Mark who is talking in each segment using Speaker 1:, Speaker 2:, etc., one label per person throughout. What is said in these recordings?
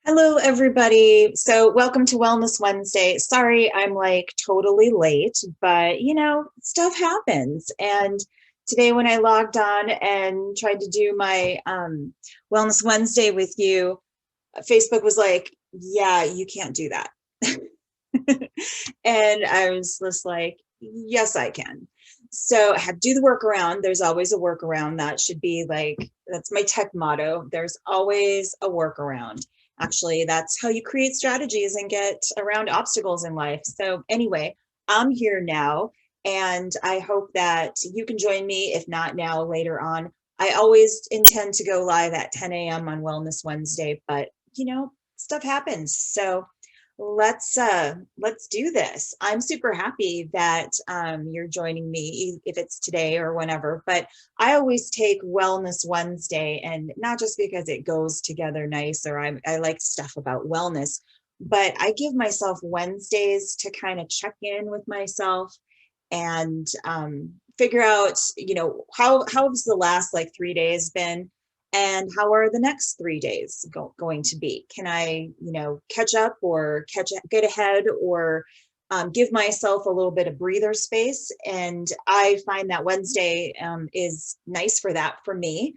Speaker 1: Hello, everybody. So welcome to Wellness Wednesday. Sorry, I'm like totally late, but stuff happens. And today when I logged on and tried to do my Wellness Wednesday with you, Facebook was like, yeah, you can't do that. And I was just like, yes, I can. So I had to do the workaround. There's always a workaround. That should be like, that's my tech motto. There's always a workaround. Actually, that's how you create strategies and get around obstacles in life. So anyway, I'm here now, and I hope that you can join me, if not now, later on. I always intend to go live at 10 a.m. on Wellness Wednesday, but stuff happens. So let's do this. I'm super happy that you're joining me, if it's today or whenever. But I always take Wellness Wednesday, and not just because it goes together nice, or I like stuff about wellness, but I give myself Wednesdays to kind of check in with myself and figure out, how's the last like 3 days been, and how are the next 3 days going to be? Can I, catch up or get ahead, or give myself a little bit of breather space? And I find that Wednesday is nice for that for me,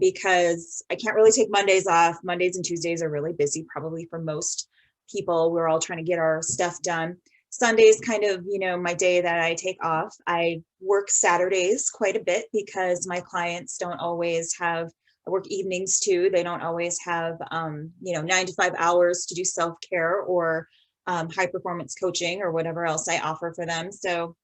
Speaker 1: because I can't really take Mondays off. Mondays and Tuesdays are really busy, probably for most people. We're all trying to get our stuff done. Sunday's kind of, my day that I take off. I work Saturdays quite a bit because my clients don't always have, I work evenings too. They don't always have, 9 to 5 hours to do self-care or high performance coaching or whatever else I offer for them. So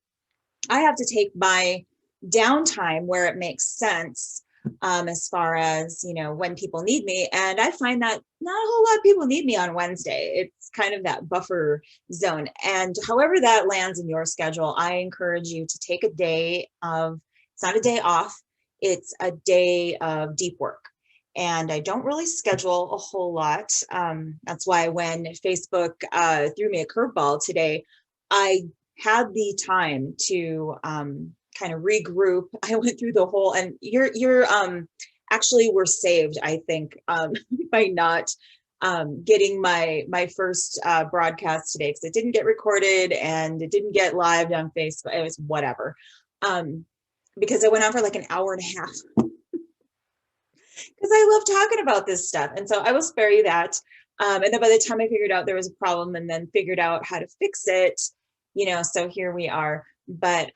Speaker 1: I have to take my downtime where it makes sense, as far as, when people need me. And I find that not a whole lot of people need me on Wednesday. It's kind of that buffer zone. And however that lands in your schedule, I encourage you to take a day of, it's not a day off, it's a day of deep work. And I don't really schedule a whole lot. That's why when Facebook threw me a curveball today, I had the time to kind of regroup. I went through the whole, and you're actually were saved, I think, by not getting my first broadcast today, because it didn't get recorded and it didn't get live on Facebook. It was whatever, because I went on for like an hour and a half, because I love talking about this stuff. And so I will spare you that. And then by the time I figured out there was a problem and then figured out how to fix it, so here we are. But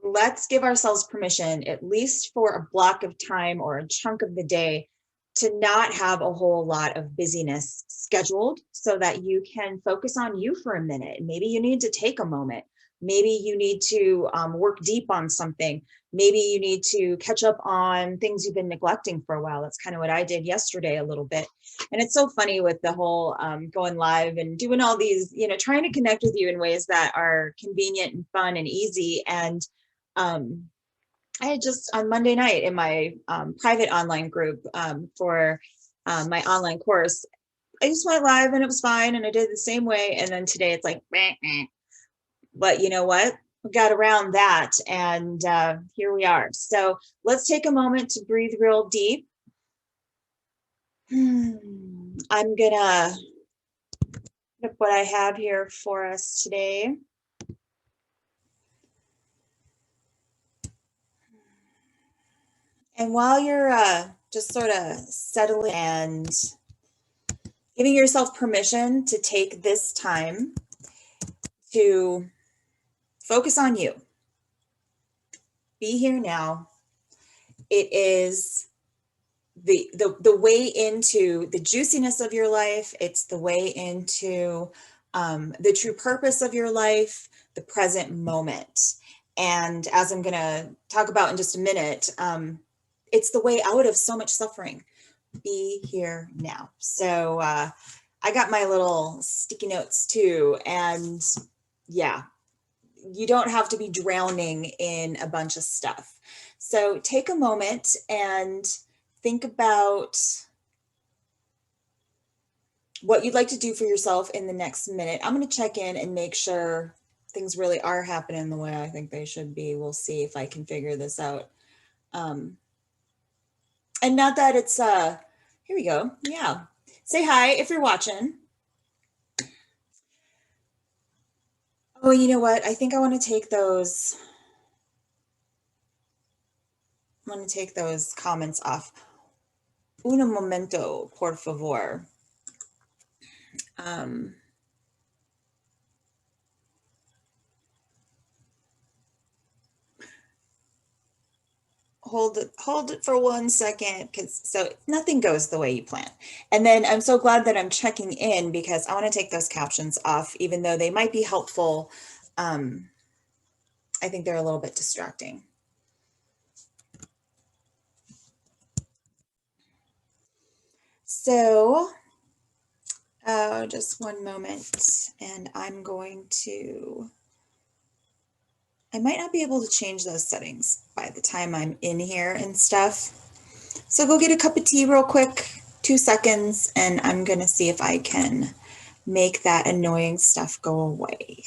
Speaker 1: let's give ourselves permission, at least for a block of time or a chunk of the day, to not have a whole lot of busyness scheduled, so that you can focus on you for a minute. Maybe you need to take a moment. Maybe you need to work deep on something. Maybe you need to catch up on things you've been neglecting for a while. That's kind of what I did yesterday a little bit. And it's so funny with the whole going live and doing all these, trying to connect with you in ways that are convenient and fun and easy. And I had just on Monday night in my private online group for my online course, I just went live and it was fine. And I did it the same way. And then today it's like, meh, meh. But you know what? We got around that, and here we are. So let's take a moment to breathe real deep. I'm gonna look what I have here for us today. And while you're just sort of settling and giving yourself permission to take this time to focus on you, be here now. It is the way into the juiciness of your life. It's the way into the true purpose of your life, the present moment. And as I'm going to talk about in just a minute, it's the way out of so much suffering. Be here now. So I got my little sticky notes too. And yeah, you don't have to be drowning in a bunch of stuff. So take a moment and think about what you'd like to do for yourself in the next minute. I'm going to check in and make sure things really are happening the way I think they should be. We'll see if I can figure this out. And not that it's, Here we go. Yeah. Say hi if you're watching. Oh, you know what? I think I want to take those. I'm going to take those comments off. Un momento, por favor. Hold it for 1 second, because so nothing goes the way you plan. And then I'm so glad that I'm checking in, because I want to take those captions off, even though they might be helpful. I think they're a little bit distracting. So just one moment, and I'm going to, I might not be able to change those settings by the time I'm in here and stuff. So go get a cup of tea real quick, 2 seconds, and I'm going to see if I can make that annoying stuff go away.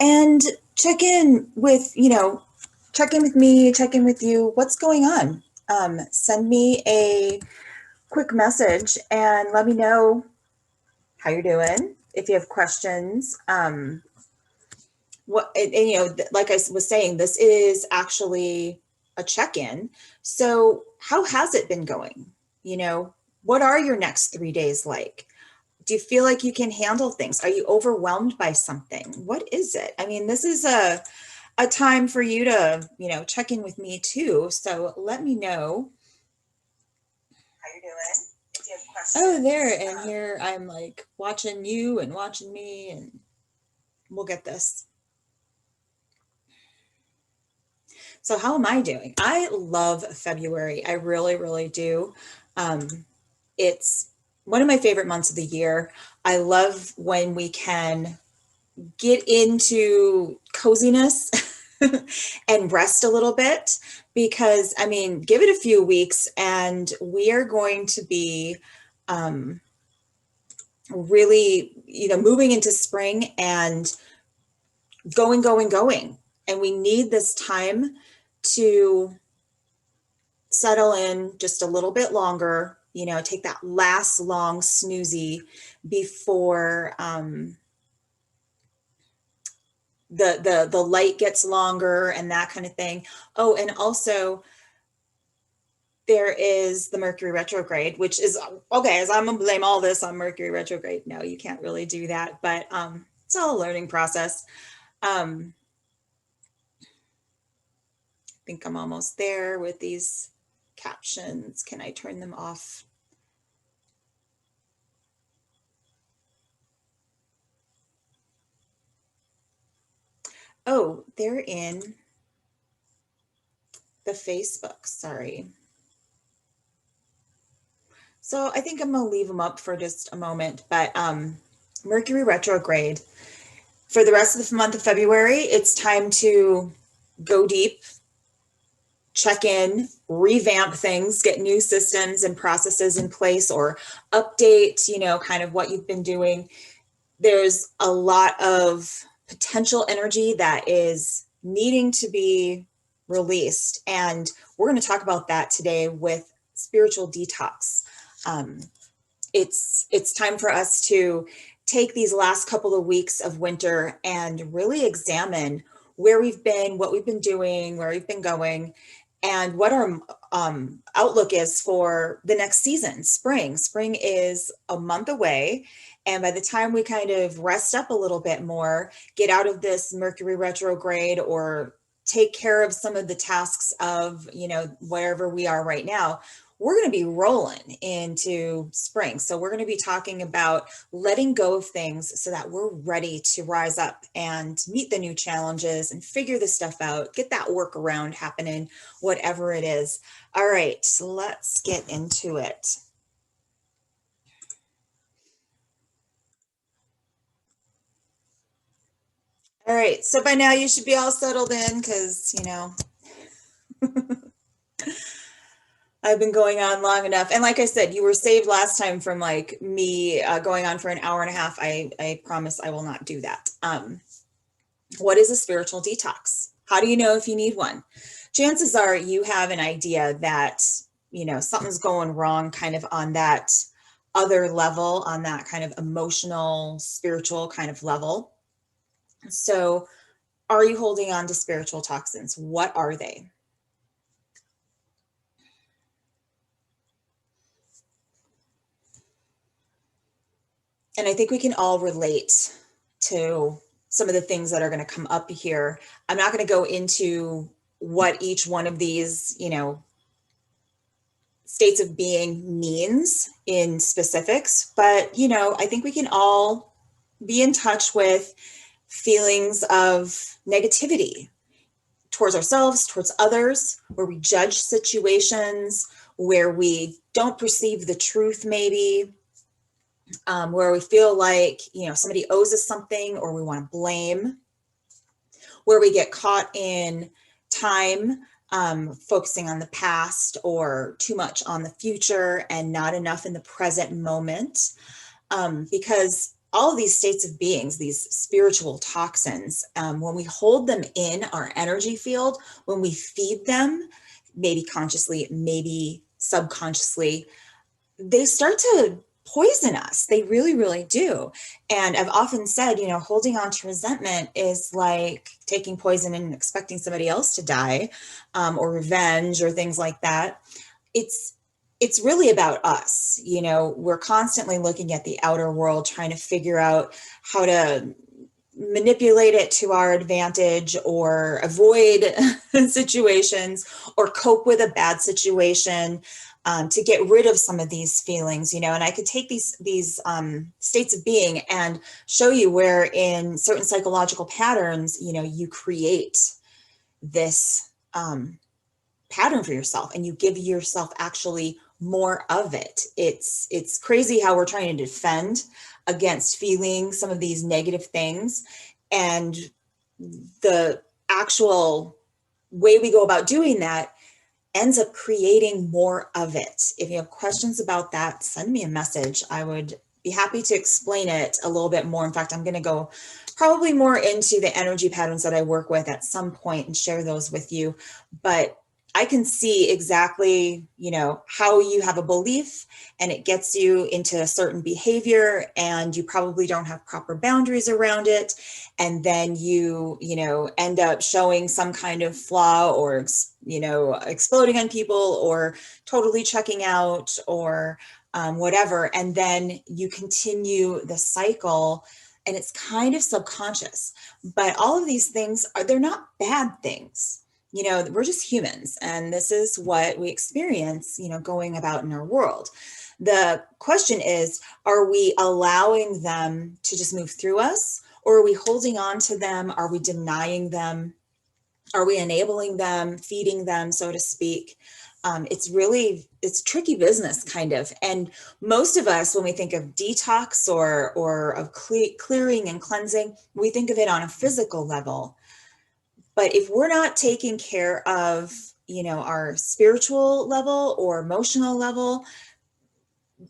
Speaker 1: And check in with, check in with me, check in with you. What's going on? Send me a quick message and let me know how you're doing. If you have questions, like I was saying, this is actually a check-in. So how has it been going? What are your next 3 days like? Do you feel like you can handle things? Are you overwhelmed by something? What is it? I mean, this is a time for you to, check in with me too. So let me know how you're doing. If you have questions. Oh, there. And here I'm like watching you and watching me, and we'll get this. So how am I doing? I love February. I really, really do. It's one of my favorite months of the year. I love when we can get into coziness and rest a little bit, because I mean, give it a few weeks and we are going to be really, moving into spring and going. And we need this time to settle in just a little bit longer, take that last long snoozy before the light gets longer and that kind of thing. Oh, and also there is the Mercury retrograde, which is okay, as I'm gonna blame all this on Mercury retrograde. No, you can't really do that, but it's all a learning process. I think I'm almost there with these captions. Can I turn them off? Oh, they're in the Facebook, sorry. So I think I'm gonna leave them up for just a moment, but Mercury retrograde, for the rest of the month of February, it's time to go deep, check in, revamp things, get new systems and processes in place, or update, kind of what you've been doing. There's a lot of potential energy that is needing to be released. And we're going to talk about that today with spiritual detox. It's time for us to take these last couple of weeks of winter and really examine where we've been, what we've been doing, where we've been going, and what our outlook is for the next season, spring. Spring is a month away. And by the time we kind of rest up a little bit more, get out of this Mercury retrograde, or take care of some of the tasks of, wherever we are right now, we're going to be rolling into spring. So we're going to be talking about letting go of things so that we're ready to rise up and meet the new challenges and figure this stuff out, get that workaround happening, whatever it is. All right, so let's get into it. All right, so by now you should be all settled in, because, I've been going on long enough. And like I said, you were saved last time from like me going on for an hour and a half. I promise I will not do that. What is a spiritual detox? How do you know if you need one? Chances are you have an idea that something's going wrong kind of on that other level, on that kind of emotional, spiritual kind of level. So are you holding on to spiritual toxins? What are they? And I think we can all relate to some of the things that are going to come up here. I'm not going to go into what each one of these, states of being means in specifics, but, I think we can all be in touch with feelings of negativity towards ourselves, towards others, where we judge situations, where we don't perceive the truth, maybe, where we feel like, somebody owes us something, or we want to blame, where we get caught in time, focusing on the past or too much on the future and not enough in the present moment. Because all of these states of beings, these spiritual toxins, when we hold them in our energy field, when we feed them, maybe consciously, maybe subconsciously, they start to poison us. They really, really do. And I've often said, holding on to resentment is like taking poison and expecting somebody else to die, or revenge or things like that. It's really about us. We're constantly looking at the outer world, trying to figure out how to manipulate it to our advantage, or avoid situations, or cope with a bad situation, to get rid of some of these feelings, and I could take these states of being and show you where in certain psychological patterns, you create this pattern for yourself, and you give yourself actually more of it. It's crazy how we're trying to defend against feeling some of these negative things, and the actual way we go about doing that ends up creating more of it. If you have questions about that, send me a message. I would be happy to explain it a little bit more. In fact, I'm going to go probably more into the energy patterns that I work with at some point and share those with you. But I can see exactly, how you have a belief and it gets you into a certain behavior, and you probably don't have proper boundaries around it. And then you end up showing some kind of flaw, or, exploding on people, or totally checking out, or whatever. And then you continue the cycle, and it's kind of subconscious. But all of these things they're not bad things. We're just humans, and this is what we experience, going about in our world. The question is, are we allowing them to just move through us, or are we holding on to them? Are we denying them? Are we enabling them, feeding them, so to speak? It's tricky business, kind of. And most of us, when we think of detox or of clearing and cleansing, we think of it on a physical level. But if we're not taking care of, our spiritual level or emotional level,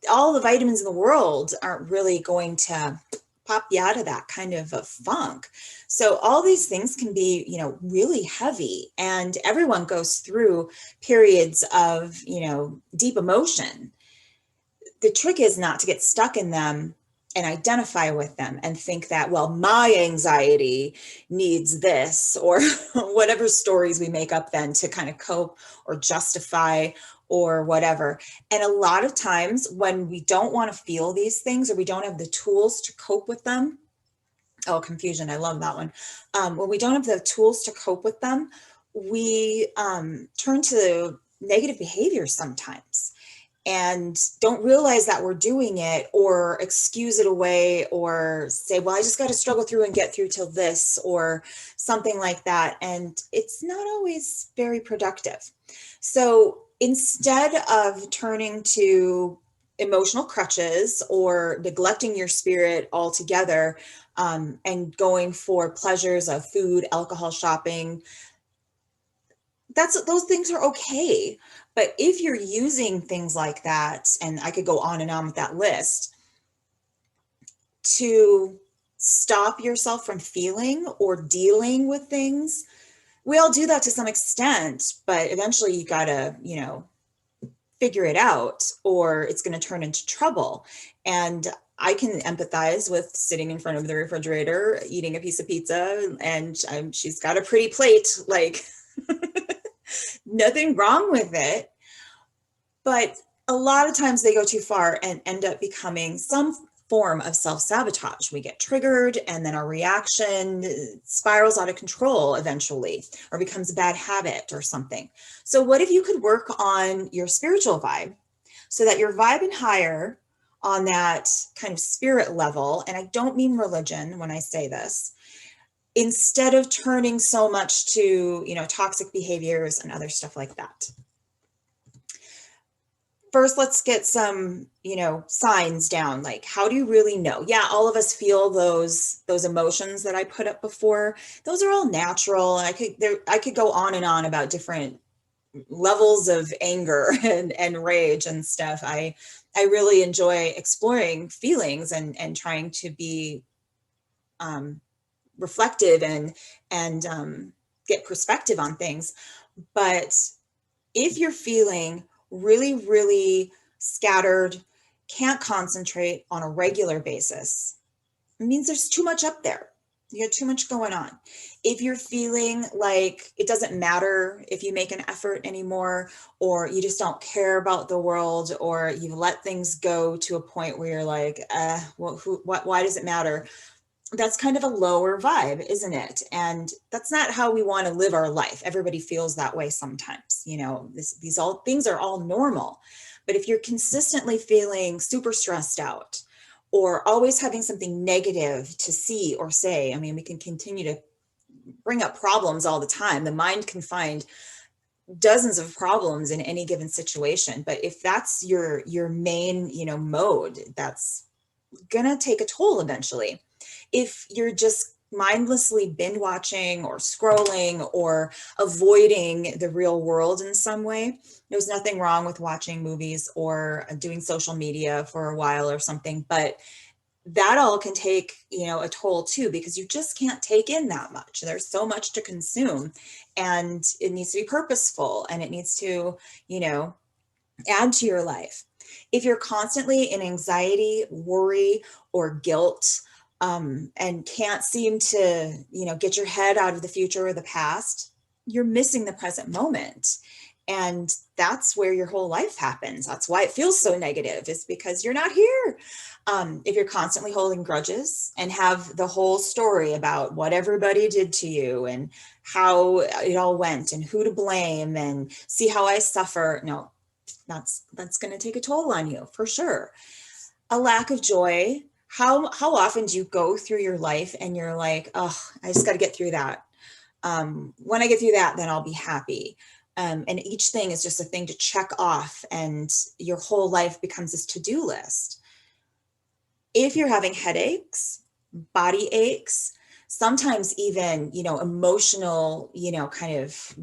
Speaker 1: all the vitamins in the world aren't really going to pop you out of that kind of a funk. So all these things can be, really heavy, and everyone goes through periods of, deep emotion. The trick is not to get stuck in them and identify with them and think that, well, my anxiety needs this, or whatever stories we make up then to kind of cope or justify or whatever. And a lot of times when we don't want to feel these things, or we don't have the tools to cope with them, confusion, I love that one. When we don't have the tools to cope with them, we turn to negative behavior sometimes, and don't realize that we're doing it, or excuse it away, or say, well, I just got to struggle through and get through till this, or something like that. And it's not always very productive. So instead of turning to emotional crutches or neglecting your spirit altogether, and going for pleasures of food, alcohol, shopping, those things are okay. But if you're using things like that, and I could go on and on with that list, to stop yourself from feeling or dealing with things, we all do that to some extent, but eventually you gotta, figure it out or it's going to turn into trouble. And I can empathize with sitting in front of the refrigerator, eating a piece of pizza, and she's got a pretty plate, like nothing wrong with it. But a lot of times they go too far and end up becoming some form of self-sabotage. We get triggered and then our reaction spirals out of control eventually, or becomes a bad habit or something. So what if you could work on your spiritual vibe so that you're vibing higher on that kind of spirit level? And I don't mean religion when I say this. Instead of turning so much to, toxic behaviors and other stuff like that. First, let's get some, signs down. Like, how do you really know? Yeah, all of us feel those emotions that I put up before. Those are all natural. And I could go on and on about different levels of anger and rage and stuff. I really enjoy exploring feelings and trying to be reflective and get perspective on things. But if you're feeling really, really scattered, can't concentrate on a regular basis, it means there's too much up there. You got too much going on. If you're feeling like it doesn't matter if you make an effort anymore, or you just don't care about the world, or you let things go to a point where you're like, why does it matter? That's kind of a lower vibe, isn't it? And that's not how we want to live our life. Everybody feels that way sometimes. These all things are all normal. But if you're consistently feeling super stressed out or always having something negative to see or say, I mean, we can continue to bring up problems all the time. The mind can find dozens of problems in any given situation. But if that's your main, mode, that's gonna take a toll eventually. If you're just mindlessly binge watching or scrolling or avoiding the real world in some way, there's nothing wrong with watching movies or doing social media for a while or something, but that all can take, a toll too, because you just can't take in that much. There's so much to consume, and it needs to be purposeful, and it needs to, add to your life. If you're constantly in anxiety, worry, or guilt, and can't seem to, get your head out of the future or the past, you're missing the present moment. And that's where your whole life happens. That's why it feels so negative, is because you're not here. If you're constantly holding grudges and have the whole story about what everybody did to you and how it all went and who to blame and see how I suffer, no, that's going to take a toll on you for sure. A lack of joy. How often do you go through your life and you're like, oh, I just got to get through that. When I get through that, then I'll be happy. And each thing is just a thing to check off, and your whole life becomes this to-do list. If you're having headaches, body aches, sometimes even, emotional, kind of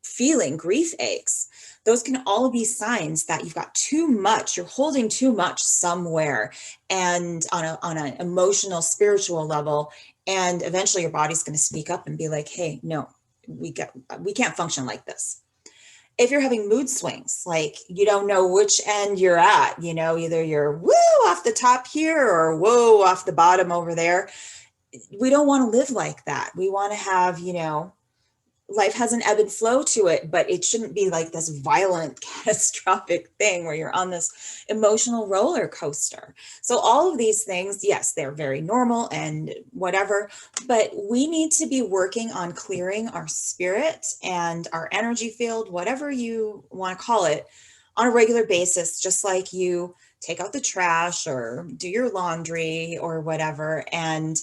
Speaker 1: feeling grief aches, those can all be signs that you've got too much, you're holding too much somewhere, and on an emotional, spiritual level, and eventually your body's going to speak up and be like, hey, no, we can't function like this. If you're having mood swings, like you don't know which end you're at, either you're woo off the top here or whoa off the bottom over there. We don't want to live like that. We want to have, life has an ebb and flow to it, but it shouldn't be like this violent, catastrophic thing where you're on this emotional roller coaster. So all of these things, yes, they're very normal and whatever, but we need to be working on clearing our spirit and our energy field, whatever you want to call it, on a regular basis, just like you take out the trash or do your laundry or whatever. And,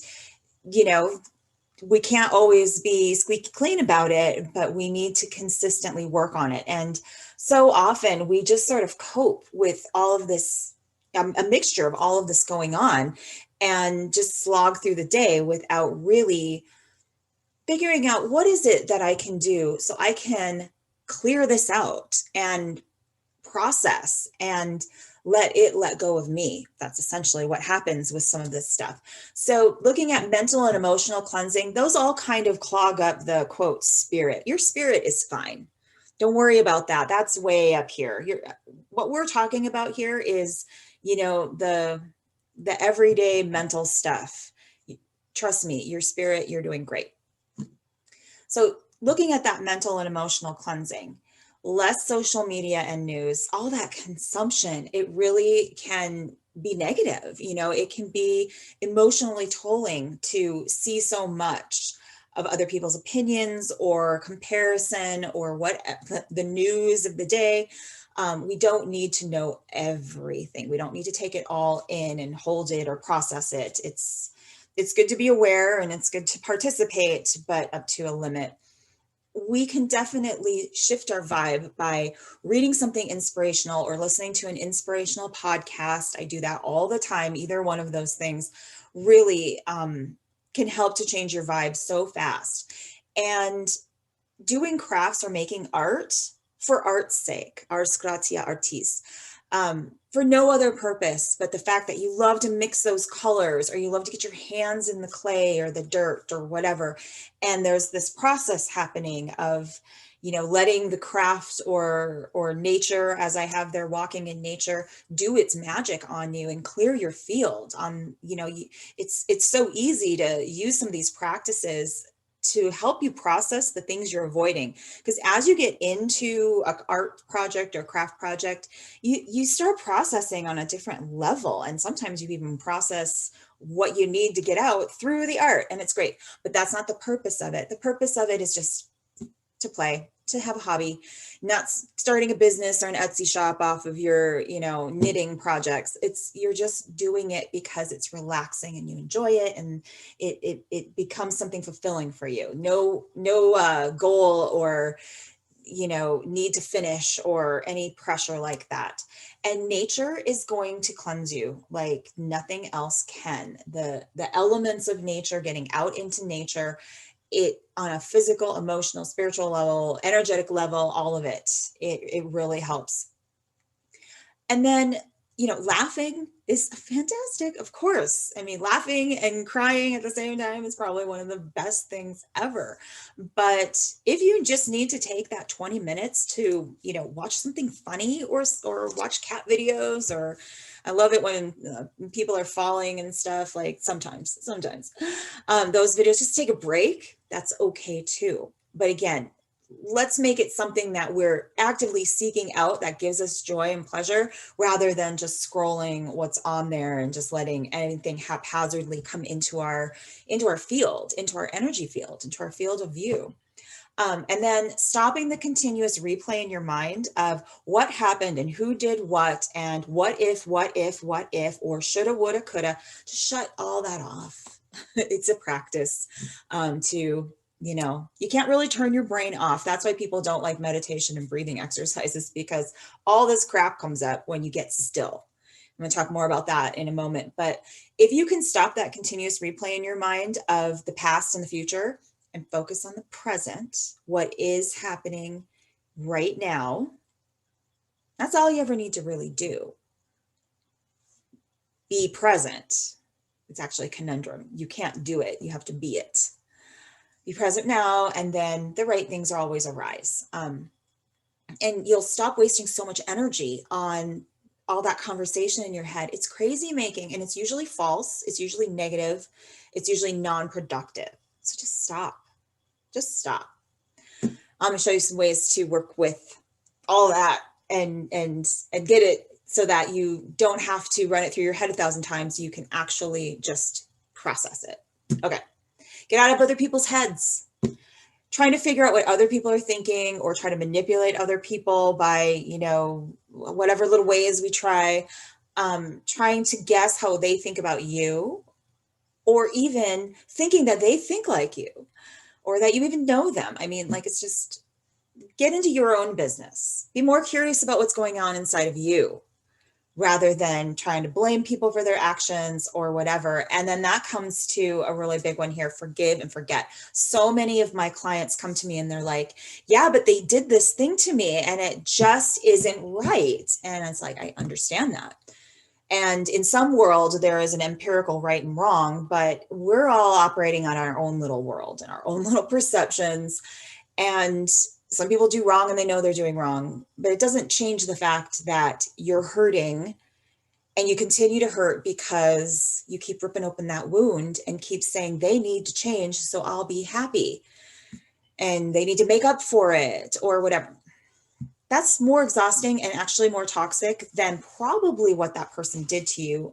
Speaker 1: we can't always be squeaky clean about it, but we need to consistently work on it. And so often we just sort of cope with all of this, a mixture of all of this going on, and just slog through the day without really figuring out what is it that I can do so I can clear this out and process and let go of me. That's essentially what happens with some of this stuff. So looking at mental and emotional cleansing, those all kind of clog up the quote spirit. Your spirit is fine. Don't worry about that. That's way up here. What we're talking about here is, the everyday mental stuff. Trust me, your spirit, you're doing great. So looking at that mental and emotional cleansing, less social media and news, all that consumption, it really can be negative. It can be emotionally tolling to see so much of other people's opinions or comparison or what the news of the day. We don't need to know everything. We don't need to take it all in and hold it or process it. It's good to be aware and it's good to participate, but up to a limit. We can definitely shift our vibe by reading something inspirational or listening to an inspirational podcast. I do that all the time. Either one of those things really can help to change your vibe so fast. And doing crafts or making art for art's sake, ars gratia artis, for no other purpose but the fact that you love to mix those colors, or you love to get your hands in the clay or the dirt or whatever. And there's this process happening of, letting the craft or nature, as I have there, walking in nature, do its magic on you and clear your field. It's so easy to use some of these practices to help you process the things you're avoiding. Because as you get into an art project or craft project, you start processing on a different level. And sometimes you even process what you need to get out through the art, and it's great. But that's not the purpose of it. The purpose of it is just to play, to have a hobby, not starting a business or an Etsy shop off of your, knitting projects. You're just doing it because it's relaxing and you enjoy it, and it becomes something fulfilling for you. No goal or, need to finish or any pressure like that. And nature is going to cleanse you like nothing else can. The elements of nature, getting out into nature, it on a physical, emotional, spiritual level, energetic level, all of it really helps. And then, laughing is fantastic, of course. I mean, laughing and crying at the same time is probably one of the best things ever. But if you just need to take that 20 minutes to, watch something funny or watch cat videos, or I love it when people are falling and stuff, like sometimes those videos, just take a break. That's okay too. But again, let's make it something that we're actively seeking out that gives us joy and pleasure, rather than just scrolling what's on there and just letting anything haphazardly come into our field, into our energy field, into our field of view. And then stopping the continuous replay in your mind of what happened and who did what and what if, or shoulda, woulda, coulda. Just shut all that off. It's a practice to, you can't really turn your brain off. That's why people don't like meditation and breathing exercises, because all this crap comes up when you get still. I'm going to talk more about that in a moment. But if you can stop that continuous replay in your mind of the past and the future and focus on the present, what is happening right now, that's all you ever need to really do. Be present. It's actually a conundrum. You can't do it. You have to be it. Be present now, and then the right things are always arise. And you'll stop wasting so much energy on all that conversation in your head. It's crazy making, and it's usually false. It's usually negative. It's usually non-productive. So just stop. Just stop. I'm going to show you some ways to work with all that and get it so that you don't have to run it through your head 1,000 times. You can actually just process it. Okay. Get out of other people's heads. Trying to figure out what other people are thinking, or try to manipulate other people by, whatever little ways we try, trying to guess how they think about you, or even thinking that they think like you, or that you even know them. I mean, it's just get into your own business. Be more curious about what's going on inside of you, rather than trying to blame people for their actions or whatever. And then that comes to a really big one here: forgive and forget. So many of my clients come to me and they're like, yeah, but they did this thing to me and it just isn't right. And it's like, I understand that. And in some world, there is an empirical right and wrong, but we're all operating on our own little world and our own little perceptions. And Some people do wrong and they know they're doing wrong, but it doesn't change the fact that you're hurting and you continue to hurt because you keep ripping open that wound and keep saying they need to change so I'll be happy and they need to make up for it or whatever. That's more exhausting and actually more toxic than probably what that person did to you,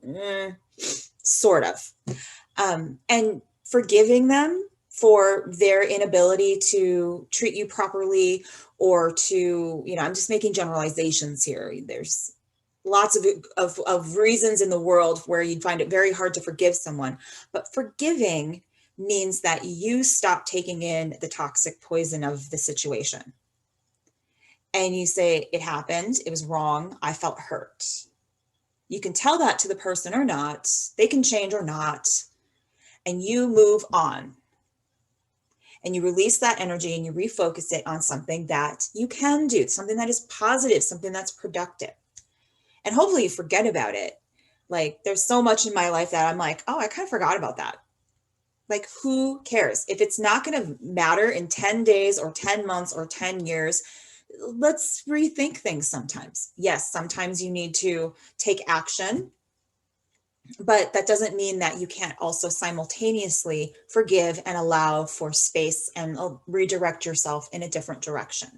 Speaker 1: sort of. And forgiving them for their inability to treat you properly or to, I'm just making generalizations here. There's lots of reasons in the world where you'd find it very hard to forgive someone, but forgiving means that you stop taking in the toxic poison of the situation. And you say, it happened, it was wrong, I felt hurt. You can tell that to the person or not, they can change or not, and you move on. And you release that energy and you refocus it on something that you can do, something that is positive, something that's productive. And hopefully you forget about it. Like, there's so much in my life that I'm like, oh, I kind of forgot about that. Like, who cares? If it's not going to matter in 10 days or 10 months or 10 years, let's rethink things sometimes. Yes, sometimes you need to take action, but that doesn't mean that you can't also simultaneously forgive and allow for space and redirect yourself in a different direction.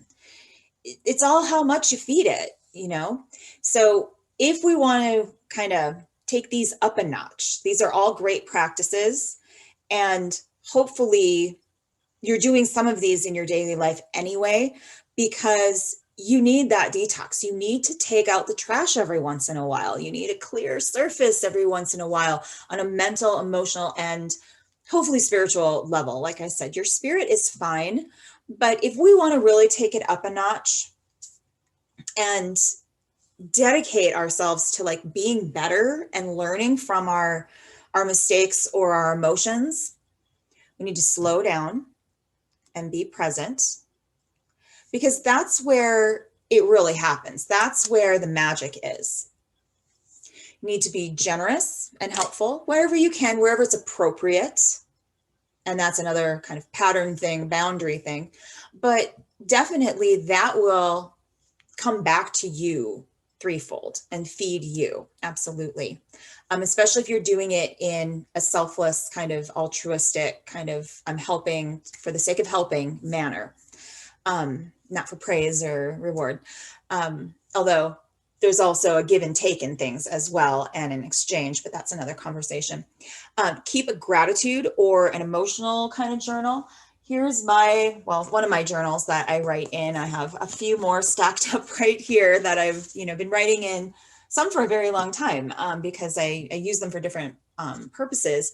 Speaker 1: It's all how much you feed it, So if we want to kind of take these up a notch, these are all great practices. And hopefully you're doing some of these in your daily life anyway, because you need that detox. You need to take out the trash every once in a while. You need a clear surface every once in a while on a mental, emotional, and hopefully spiritual level. Like I said, your spirit is fine. But if we want to really take it up a notch and dedicate ourselves to like being better and learning from our mistakes or our emotions, we need to slow down and be present, because that's where it really happens. That's where the magic is. You need to be generous and helpful wherever you can, wherever it's appropriate. And that's another kind of pattern thing, boundary thing. But definitely that will come back to you threefold and feed you. Absolutely. Especially if you're doing it in a selfless kind of altruistic kind of I'm helping for the sake of helping manner. Not for praise or reward. Although there's also a give and take in things as well and an exchange, but that's another conversation. Keep a gratitude or an emotional kind of journal. Here's one of my journals that I write in. I have a few more stacked up right here that I've, been writing in, some for a very long time, because I use them for different purposes.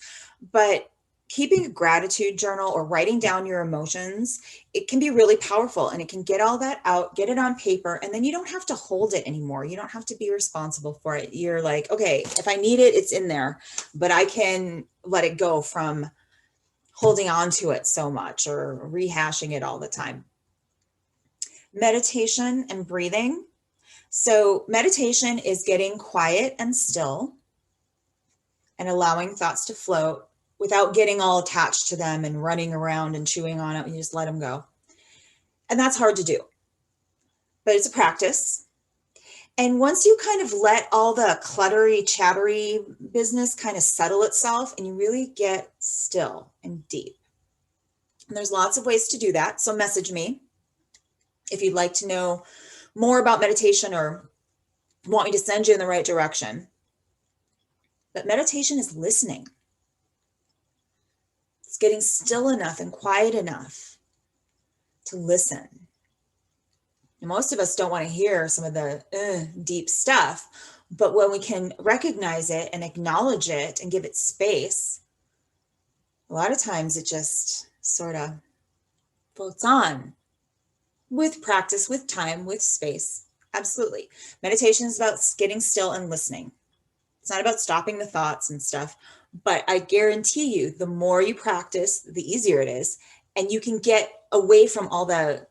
Speaker 1: But keeping a gratitude journal or writing down your emotions, it can be really powerful, and it can get all that out, get it on paper, and then you don't have to hold it anymore. You don't have to be responsible for it. You're like, okay, if I need it, it's in there, but I can let it go from holding on to it so much or rehashing it all the time. Meditation and breathing. So meditation is getting quiet and still and allowing thoughts to float without getting all attached to them and running around and chewing on it. You just let them go. And that's hard to do, but it's a practice. And once you kind of let all the cluttery, chattery business kind of settle itself and you really get still and deep. And there's lots of ways to do that. So message me if you'd like to know more about meditation or want me to send you in the right direction. But meditation is listening. It's getting still enough and quiet enough to listen. And most of us don't want to hear some of the deep stuff, but when we can recognize it and acknowledge it and give it space, a lot of times it just sort of floats on with practice, with time, with space. Absolutely. Meditation is about getting still and listening. It's not about stopping the thoughts and stuff, but I guarantee you, the more you practice, the easier it is. And you can get away from all the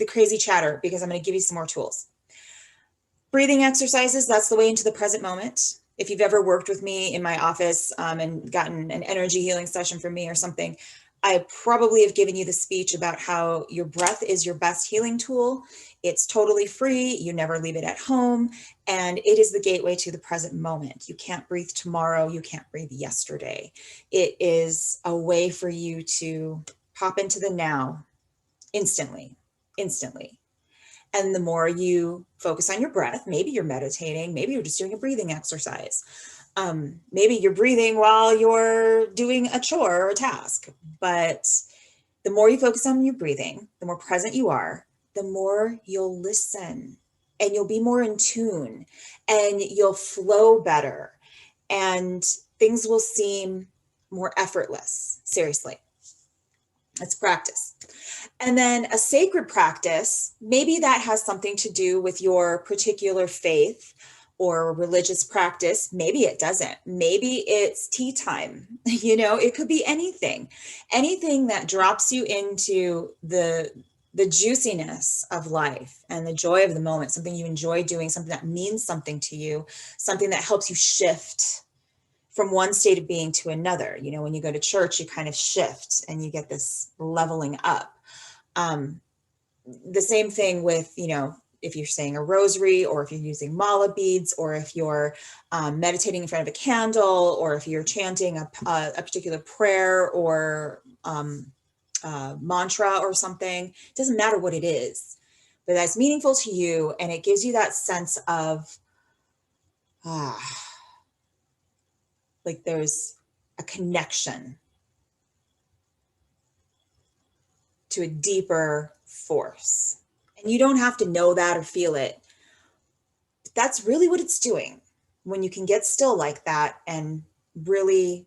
Speaker 1: crazy chatter, because I'm going to give you some more tools. Breathing exercises, that's the way into the present moment. If you've ever worked with me in my office and gotten an energy healing session from me or something, I probably have given you the speech about how your breath is your best healing tool. It's totally free. You never leave it at home. And it is the gateway to the present moment. You can't breathe tomorrow. You can't breathe yesterday. It is a way for you to pop into the now instantly, instantly. And the more you focus on your breath, maybe you're meditating, maybe you're just doing a breathing exercise. Maybe you're breathing while you're doing a chore or a task, but the more you focus on your breathing, the more present you are, the more you'll listen and you'll be more in tune and you'll flow better and things will seem more effortless. Seriously, it's practice. And then a sacred practice, maybe that has something to do with your particular faith or religious practice. Maybe it doesn't. Maybe it's tea time. It could be anything that drops you into the juiciness of life and the joy of the moment, something you enjoy doing, something that means something to you, something that helps you shift from one state of being to another. When you go to church, you kind of shift and you get this leveling up. The same thing with, if you're saying a rosary, or if you're using mala beads, or if you're meditating in front of a candle, or if you're chanting a particular prayer or mantra or something. It doesn't matter what it is, but that's meaningful to you, and it gives you that sense of like there's a connection to a deeper force. And you don't have to know that or feel it. But that's really what it's doing when you can get still like that and really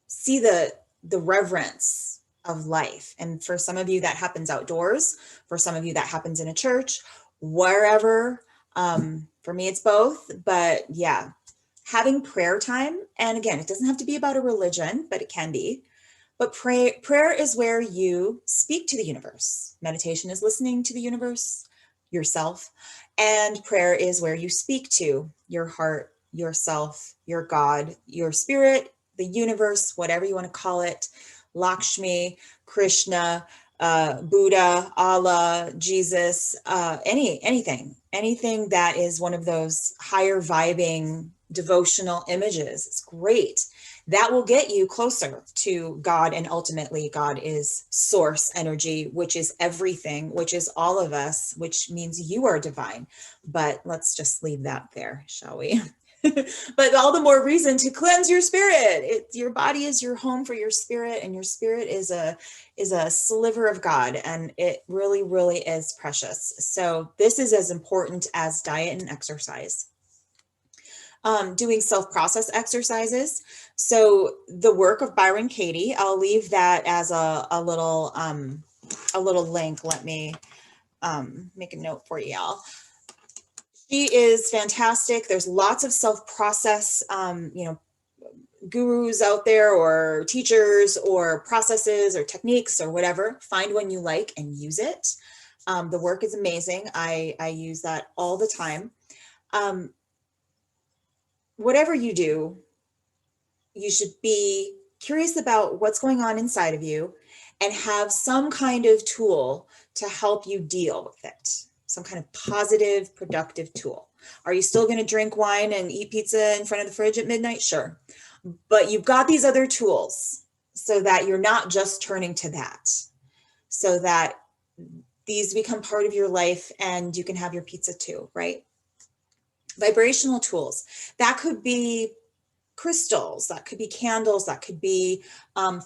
Speaker 1: see the reverence of life. And for some of you, that happens outdoors. For some of you, that happens in a church, wherever. For me, it's both. But yeah, having prayer time. And again, it doesn't have to be about a religion, but it can be. But prayer is where you speak to the universe. Meditation is listening to the universe, yourself. And prayer is where you speak to your heart, yourself, your God, your spirit, the universe, whatever you want to call it, Lakshmi, Krishna, Buddha, Allah, Jesus, anything that is one of those higher vibing devotional images. It's great. That will get you closer to God, and ultimately God is source energy, which is everything, which is all of us, which means you are divine. But let's just leave that there, shall we? But all the more reason to cleanse your spirit. Your body is your home for your spirit, and your spirit is a sliver of God, and it really, really is precious. So this is as important as diet and exercise. Doing self-process exercises. So the work of Byron Katie, I'll leave that as a little link. Let me make a note for y'all. She is fantastic. There's lots of self-process, gurus out there, or teachers, or processes, or techniques, or whatever. Find one you like and use it. The work is amazing. I use that all the time. Whatever you do, you should be curious about what's going on inside of you and have some kind of tool to help you deal with it. Some kind of positive, productive tool. Are you still going to drink wine and eat pizza in front of the fridge at midnight? Sure. But you've got these other tools so that you're not just turning to that, so that these become part of your life and you can have your pizza too, right? Vibrational tools. That could be crystals, that could be candles, that could be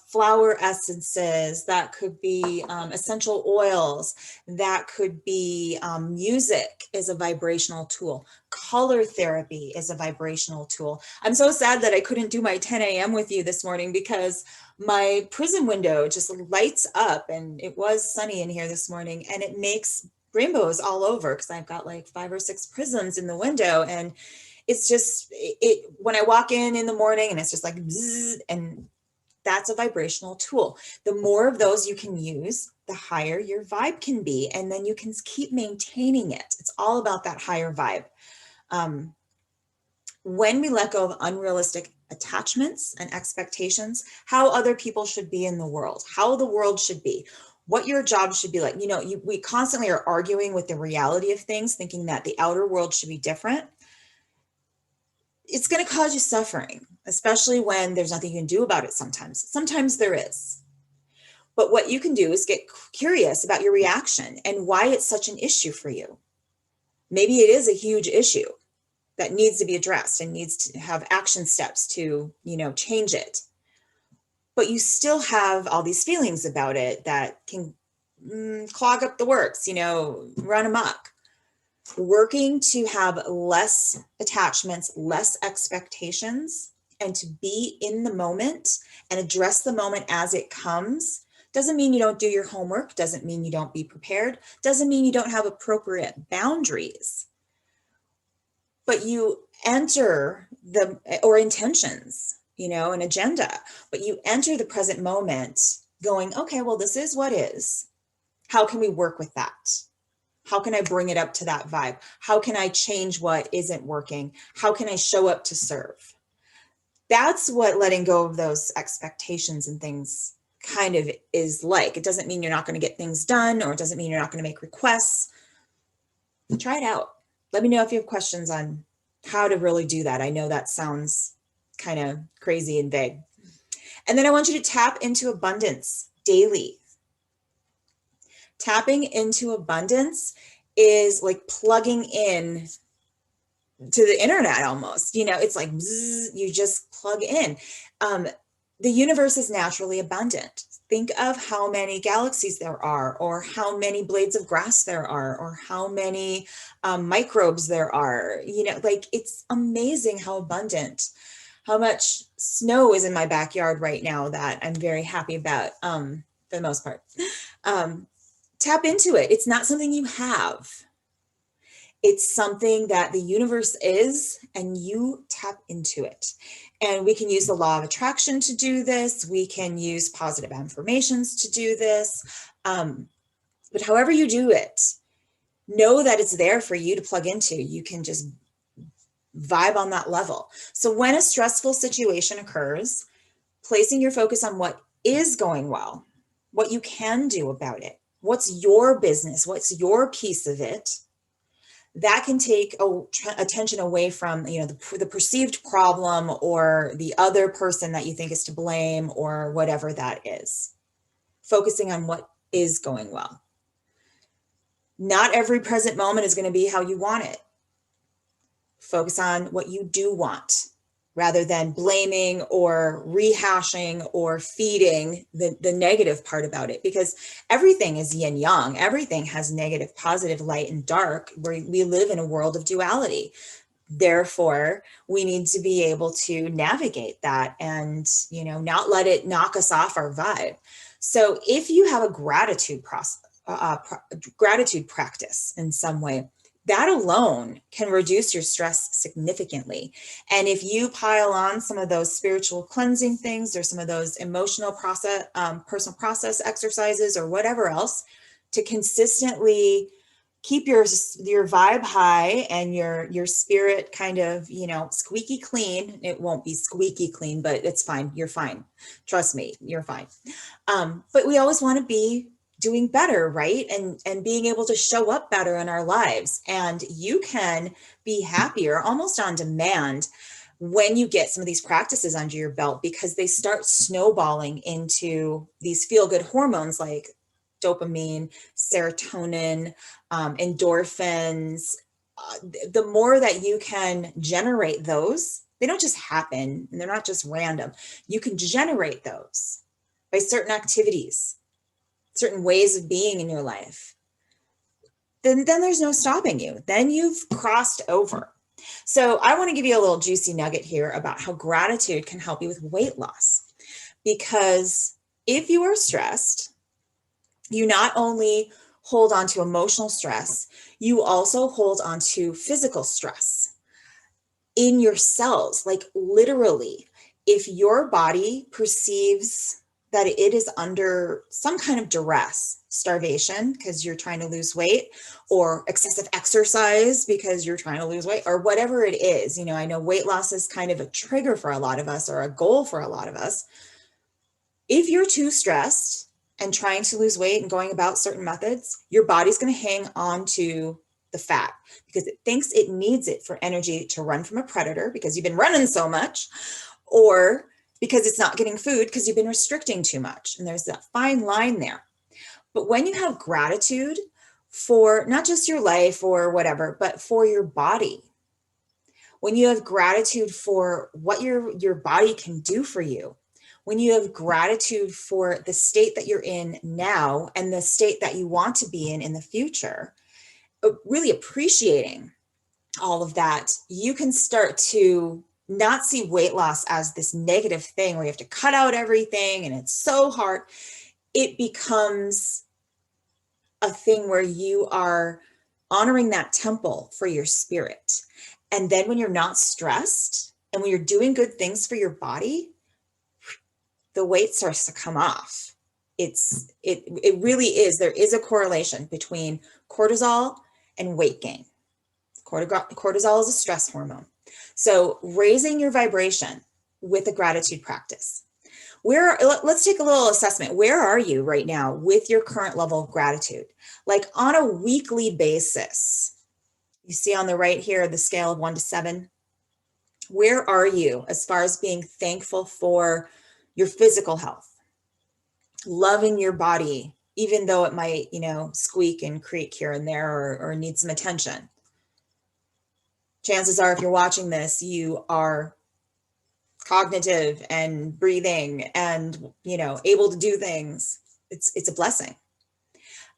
Speaker 1: flower essences, that could be essential oils, that could be music is a vibrational tool. Color therapy is a vibrational tool. I'm so sad that I couldn't do my 10 a.m. with you this morning because my prison window just lights up, and it was sunny in here this morning, and it makes rainbows all over because I've got like 5 or 6 prisms in the window, and it's just when I walk in the morning and it's just like bzzz, and that's a vibrational tool. The more of those you can use, the higher your vibe can be, and then you can keep maintaining it. It's all about that higher vibe. When we let go of unrealistic attachments and expectations, how other people should be in the world, how the world should be, what your job should be like. You know, we constantly are arguing with the reality of things, thinking that the outer world should be different. It's going to cause you suffering, especially when there's nothing you can do about it sometimes. Sometimes there is. But what you can do is get curious about your reaction and why it's such an issue for you. Maybe it is a huge issue that needs to be addressed and needs to have action steps to, you know, change it. But you still have all these feelings about it that can clog up the works, you know, run amok. Working to have less attachments, less expectations, and to be in the moment and address the moment as it comes doesn't mean you don't do your homework, doesn't mean you don't be prepared, doesn't mean you don't have appropriate boundaries. But you enter or intentions, you know, an agenda, but you enter the present moment going, okay, well, this is what is. How can we work with that? How can I bring it up to that vibe? How can I change what isn't working? How can I show up to serve? That's what letting go of those expectations and things kind of is like. It doesn't mean you're not going to get things done, or it doesn't mean you're not going to make requests. Try it out. Let me know if you have questions on how to really do that. I know that sounds kind of crazy and vague. And then I want you to tap into abundance daily. Tapping into abundance is like plugging in to the internet almost. You know, it's like bzz, you just plug in. The universe is naturally abundant. Think of how many galaxies there are, or how many blades of grass there are, or how many microbes there are. You know, like it's amazing how abundant, how much snow is in my backyard right now that I'm very happy about for the most part. Tap into it. It's not something you have. It's something that the universe is, and you tap into it. And we can use the law of attraction to do this. We can use positive affirmations to do this. But however you do it, know that it's there for you to plug into. You can just vibe on that level. So when a stressful situation occurs, placing your focus on what is going well, what you can do about it, what's your business, what's your piece of it, that can take attention away from, you know, the perceived problem or the other person that you think is to blame or whatever that is. Focusing on what is going well. Not every present moment is going to be how you want it. Focus on what you do want, rather than blaming or rehashing or feeding the negative part about it, because everything is yin yang. Everything has negative, positive, light, and dark. We live in a world of duality. Therefore, we need to be able to navigate that and, you know, not let it knock us off our vibe. So if you have a gratitude practice in some way, that alone can reduce your stress significantly. And if you pile on some of those spiritual cleansing things, or some of those emotional process, personal process exercises, or whatever else, to consistently keep your vibe high and your spirit kind of, you know, squeaky clean. It won't be squeaky clean, but it's fine. You're fine. Trust me, you're fine. But we always want to be doing better, right? And being able to show up better in our lives. And you can be happier almost on demand when you get some of these practices under your belt, because they start snowballing into these feel-good hormones like dopamine, serotonin, endorphins. The more that you can generate those, they don't just happen and they're not just random. You can generate those by certain activities, certain ways of being in your life, then there's no stopping you. Then you've crossed over. So I want to give you a little juicy nugget here about how gratitude can help you with weight loss. Because if you are stressed, you not only hold on to emotional stress, you also hold on to physical stress in your cells. Like literally, if your body perceives that it is under some kind of duress, starvation because you're trying to lose weight, or excessive exercise because you're trying to lose weight, or whatever it is. You know, I know weight loss is kind of a trigger for a lot of us, or a goal for a lot of us. If you're too stressed and trying to lose weight and going about certain methods, your body's going to hang on to the fat because it thinks it needs it for energy to run from a predator because you've been running so much, or because it's not getting food because you've been restricting too much. And there's that fine line there. But when you have gratitude for not just your life or whatever, but for your body, when you have gratitude for what your body can do for you, when you have gratitude for the state that you're in now and the state that you want to be in the future, really appreciating all of that, you can start to not see weight loss as this negative thing where you have to cut out everything and it's so hard. It becomes a thing where you are honoring that temple for your spirit. And then when you're not stressed and when you're doing good things for your body, the weight starts to come off. It really is. There is a correlation between cortisol and weight gain. Cortisol is a stress hormone. So raising your vibration with a gratitude practice. Let's take a little assessment. Where are you right now with your current level of gratitude? Like on a weekly basis, you see on the right here, the scale of 1 to 7. Where are you as far as being thankful for your physical health, loving your body, even though it might, squeak and creak here and there or need some attention? Chances are, if you're watching this, you are cognitive and breathing and, able to do things. It's a blessing.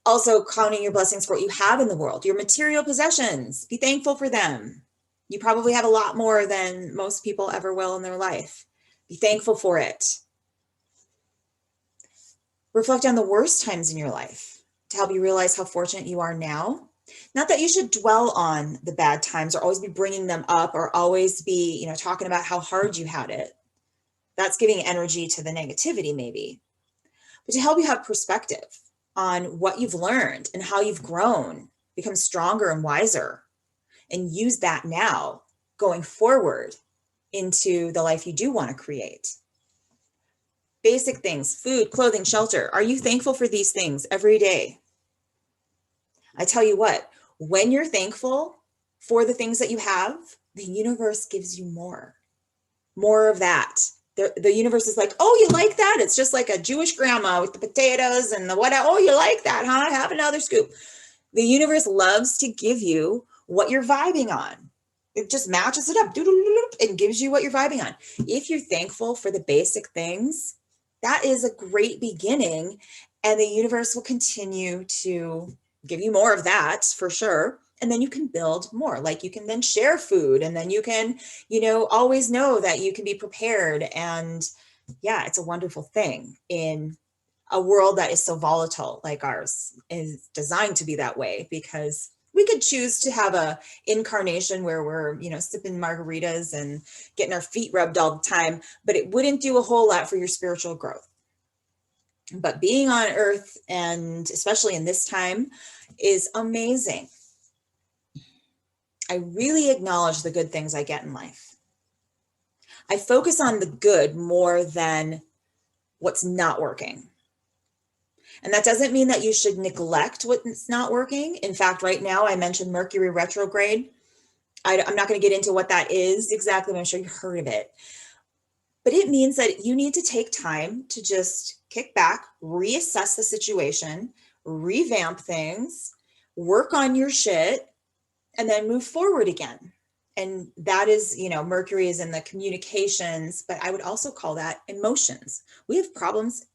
Speaker 1: Also, counting your blessings for what you have in the world, your material possessions, be thankful for them. You probably have a lot more than most people ever will in their life. Be thankful for it. Reflect on the worst times in your life to help you realize how fortunate you are now. Not that you should dwell on the bad times or always be bringing them up or always be, talking about how hard you had it. That's giving energy to the negativity maybe. But to help you have perspective on what you've learned and how you've grown, become stronger and wiser, and use that now going forward into the life you do want to create. Basic things, food, clothing, shelter. Are you thankful for these things every day? I tell you what, when you're thankful for the things that you have, the universe gives you more of that. The universe is like, oh, you like that? It's just like a Jewish grandma with the potatoes and the whatever. Oh, you like that, huh? Have another scoop. The universe loves to give you what you're vibing on. It just matches it up and gives you what you're vibing on. If you're thankful for the basic things, that is a great beginning, and the universe will continue to give you more of that for sure. And then you can build more, like you can then share food, and then you can, always know that you can be prepared. And yeah, it's a wonderful thing in a world that is so volatile, like ours is designed to be that way, because we could choose to have a incarnation where we're, sipping margaritas and getting our feet rubbed all the time, but it wouldn't do a whole lot for your spiritual growth. But being on earth, and especially in this time, is amazing. I really acknowledge the good things I get in life. I focus on the good more than what's not working. And that doesn't mean that you should neglect what's not working. In fact, right now, I mentioned Mercury Retrograde. I'm not going to get into what that is exactly, but I'm sure you've heard of it. But it means that you need to take time to just kick back, reassess the situation, revamp things, work on your shit, and then move forward again. And that is, Mercury is in the communications, but I would also call that emotions. We have problems,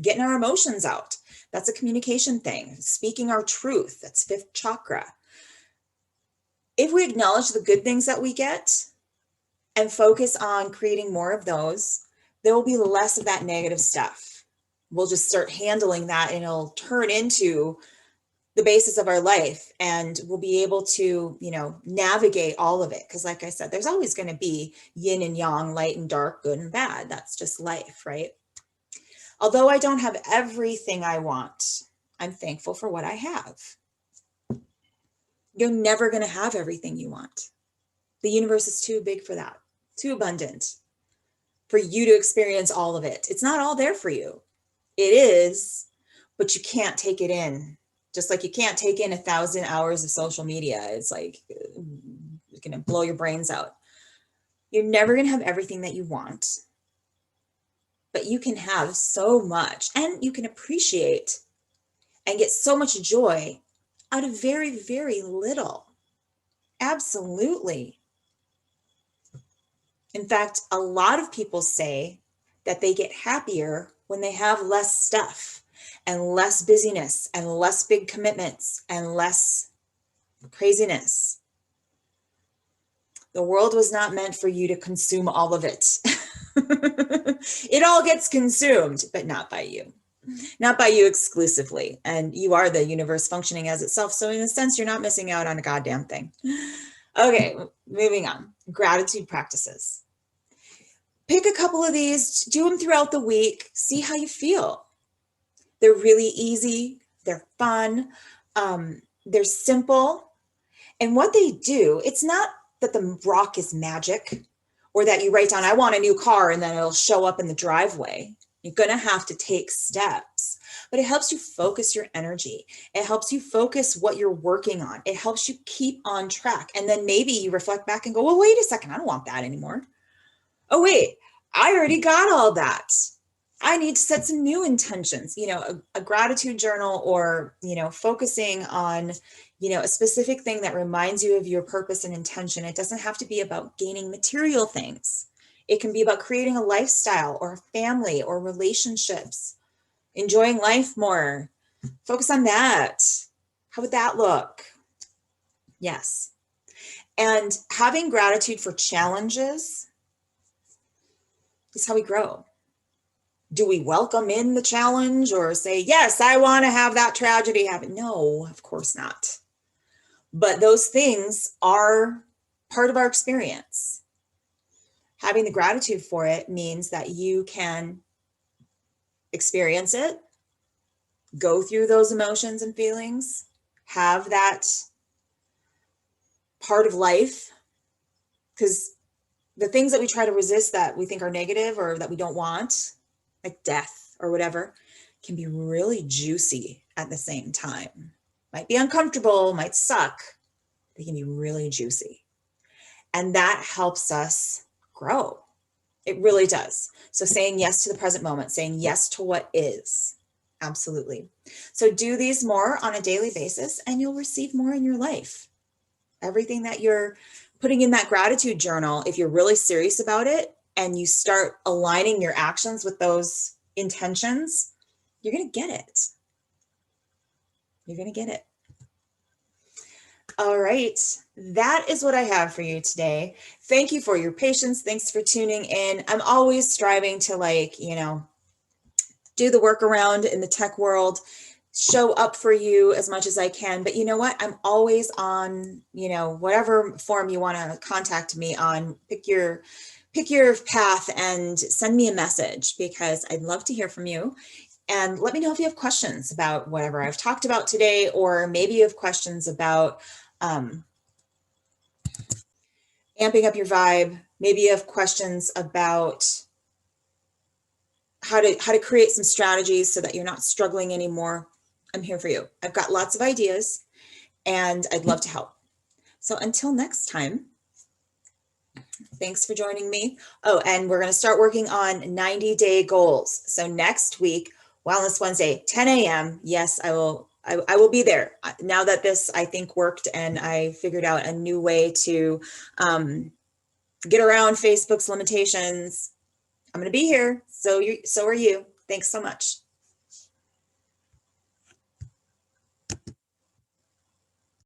Speaker 1: getting our emotions out. That's a communication thing. Speaking our truth. That's 5th chakra. If we acknowledge the good things that we get and focus on creating more of those, there will be less of that negative stuff. We'll just start handling that, and it'll turn into the basis of our life, and we'll be able to, navigate all of it. Because like I said, there's always going to be yin and yang, light and dark, good and bad. That's just life, right? Although I don't have everything I want, I'm thankful for what I have. You're never going to have everything you want. The universe is too big for that, too abundant for you to experience all of it. It's not all there for you. It is, but you can't take it in. Just like you can't take in 1,000 hours of social media. It's like, it's going to blow your brains out. You're never going to have everything that you want, but you can have so much, and you can appreciate and get so much joy out of very, very little. Absolutely. In fact, a lot of people say that they get happier when they have less stuff and less busyness and less big commitments and less craziness. The world was not meant for you to consume all of it. It all gets consumed, but not by you. Not by you exclusively. And you are the universe functioning as itself. So in a sense, you're not missing out on a goddamn thing. Okay, moving on. Gratitude practices. Pick a couple of these, do them throughout the week, see how you feel. They're really easy, they're fun, they're simple. And what they do, it's not that the rock is magic or that you write down, I want a new car, and then it'll show up in the driveway. You're going to have to take steps, but it helps you focus your energy. It helps you focus what you're working on. It helps you keep on track. And then maybe you reflect back and go, well, wait a second, I don't want that anymore. Oh, wait, I already got all that. I need to set some new intentions, a gratitude journal, or, focusing on, a specific thing that reminds you of your purpose and intention. It doesn't have to be about gaining material things. It can be about creating a lifestyle or a family or relationships, enjoying life more. Focus on that. How would that look? Yes. And having gratitude for challenges is how we grow. Do we welcome in the challenge or say, yes, I want to have that tragedy happen? No, of course not. But those things are part of our experience. Having the gratitude for it means that you can experience it, go through those emotions and feelings, have that part of life. Because the things that we try to resist that we think are negative or that we don't want, like death or whatever, can be really juicy at the same time. Might be uncomfortable, might suck. They can be really juicy. And that helps us grow. It really does. So saying yes to the present moment, saying yes to what is. Absolutely. So do these more on a daily basis and you'll receive more in your life. Everything that you're putting in that gratitude journal, if you're really serious about it and you start aligning your actions with those intentions, you're going to get it. You're going to get it. All right. That is what I have for you today. Thank you for your patience. Thanks for tuning in. I'm always striving to do the workaround in the tech world, show up for you as much as I can. But you know what? I'm always on, whatever form you want to contact me on. Pick your path and send me a message, because I'd love to hear from you. And let me know if you have questions about whatever I've talked about today, or maybe you have questions about amping up your vibe. Maybe you have questions about how to create some strategies so that you're not struggling anymore. I'm here for you. I've got lots of ideas and I'd love to help. So until next time, thanks for joining me. Oh, and we're going to start working on 90-day goals. So next week, Wellness Wednesday, 10 a.m. Yes, I will be there. Now that this, I think, worked and I figured out a new way to get around Facebook's limitations, I'm going to be here. So are you. Thanks so much.